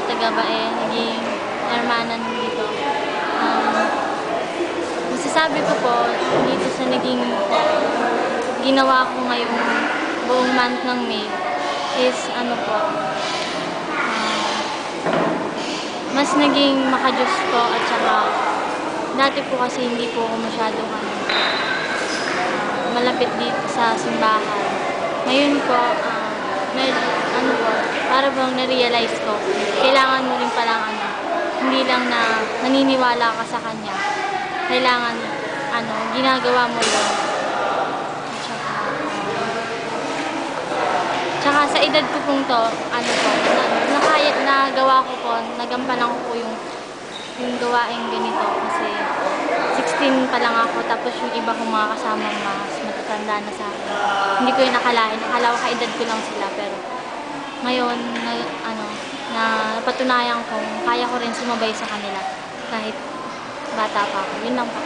taga Bae, naging hermanan dito. Masasabi ko po, dito sa naging ginawa ko ngayong buong month ng May is mas naging makajos po at saka dati po kasi hindi po ako masyadong malapit dito sa simbahan. Ngayon po, para bang na-realize ko, kailangan mo rin palang hindi lang na naniniwala ka sa kanya. Kailangan, ginagawa mo yun. Tsaka sa edad ko pong to, nagawa ko po, nagampanan ko po yung gawaing ganito. Kasi 16 pa lang ako, tapos yung iba kong mga kasama mas matatanda na sa akin. Hindi ko yung nakalain. Akala ko kaedad ko lang sila, pero ngayon, napatunayan kong kaya ko rin sumabay sa kanila kahit bata pa ako. Yun lang po.